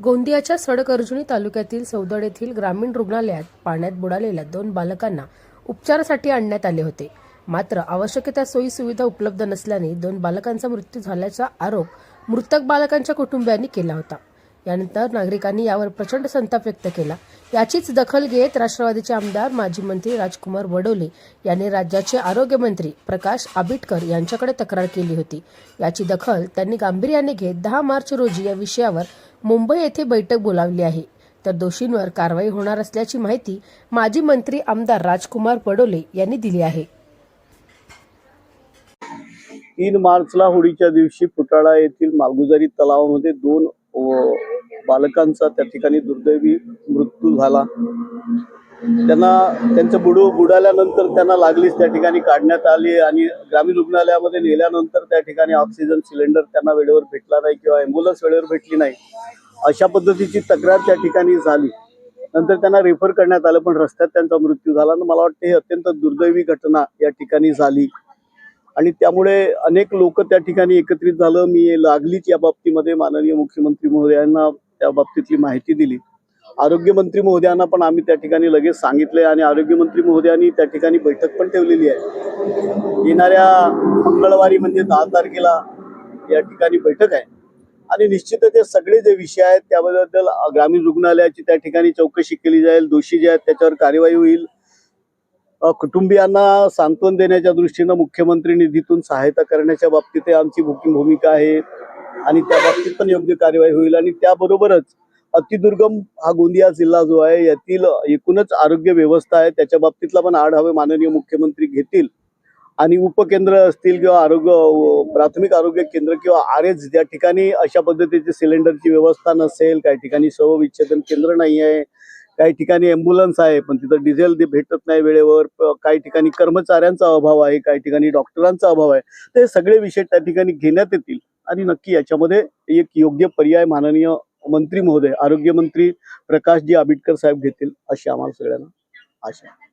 गोंदियाच्या सडक-अर्जुनी तालुक्यातील सौदड येथील ग्रामीण रुग्णालयात पाण्यात बुडालेल्या 2 बालकांना उपचारासाठी आणण्यात आले होते. मात्र आवश्यक त्या सोयी-सुविधा उपलब्ध नसल्याने 2 बालकांचा मृत्यू झाल्याचा आरोप मृतक बालकांच्या कुटुंबियांनी केला होता. यानंतर नागरिकांनी यावर प्रचंड संताप व्यक्त केला. याचीच दखल घेत राष्ट्रवादीचे आमदार माजी मंत्री राजकुमार बडोले यांनी राज्याचे आरोग्य मंत्री प्रकाश आंबेडकर यांच्याकडे तक्रार केली होती. याची दखल त्यांनी गांभीर्याने घेत 10 मार्च रोजी या विषयावर मुंबई येथे बैठक बोलावली आहे. तर दोषींवर कारवाई होणार असल्याची माहिती माजी मंत्री आमदार राजकुमार बडोले यांनी दिली आहे. 3 मार्चला होळीच्या दिवशी फुटाळा येथील मालगुजारी तलावामध्ये 2 बालकांचा त्या ठिकाणी दुर्दैवी मृत्यू झाला. त्यांचं बुडाल्यानंतर त्यांना लागलीच त्या ठिकाणी काढण्यात आली आणि ग्रामीण रुग्णालयामध्ये नेल्यानंतर त्या ठिकाणी ऑक्सिजन सिलेंडर त्यांना वेळेवर भेटला नाही किंवा ॲम्ब्युलन्स वेळेवर भेटली नाही, अशा पद्धतीची तक्रार त्या ठिकाणी झाली. नंतर त्यांना रेफर करण्यात आलं, पण रस्त्यात त्यांचा मृत्यू झाला. मला वाटतं ही अत्यंत दुर्दैवी घटना या ठिकाणी झाली आणि त्यामुळे अनेक लोक त्या ठिकाणी एकत्रित झालं. मी लागलीच या बाबतीमध्ये माननीय मुख्यमंत्री महोदयांना त्या बाबतीतली माहिती दिली. आरोग्यमंत्री महोदयांना पण आम्ही त्या ठिकाणी लगेच सांगितले आणि आरोग्यमंत्री महोदयांनी त्या ठिकाणी बैठक पण ठेवलेली आहे. येणाऱ्या मंगळवारी म्हणजे 10 तारखेला या ठिकाणी बैठक आहे आणि निश्चितच हे सगळे जे विषय आहेत त्याबद्दल ग्रामीण रुग्णालयाची त्या ठिकाणी चौकशी केली जाईल. दोषी जे आहेत त्याच्यावर कार्यवाही होईल. कुटुंबियांना सांत्वन देण्याच्या दृष्टीनं मुख्यमंत्री निधीतून सहायता करण्याच्या बाबतीत आमची भूमिका आहे आणि त्या बाबतीत पण योग्य कार्यवाही होईल. आणि त्याबरोबरच अतिदुर्गम हा गोंदिया जिल्हा जो आहे यातील एकूणच आरोग्य व्यवस्था आहे त्याच्या बाबतीतला पण आढावा माननीय मुख्यमंत्री घेतील आणि उपकेंद्र असतील किंवा प्राथमिक आरोग्य केंद्र किंवा RH ज्या ठिकाणी अशा पद्धतीची सिलेंडरची व्यवस्था नसेल, काही ठिकाणी शवविच्छेदन केंद्र नाही आहे, काही ठिकाणी ॲम्ब्युलन्स आहे पण तिथं डिझेल भेटत नाही वेळेवर, काही ठिकाणी कर्मचाऱ्यांचा अभाव आहे, काही ठिकाणी डॉक्टरांचा अभाव आहे. ते सगळे विषय त्या ठिकाणी घेण्यात येतील आणि नक्की याच्यामध्ये एक योग्य पर्याय माननीय मंत्री महोदय आरोग्यमंत्री प्रकाशजी आंबेडकर साहेब घेतील अशी आम्हाला सगळ्यांना आशा आहे.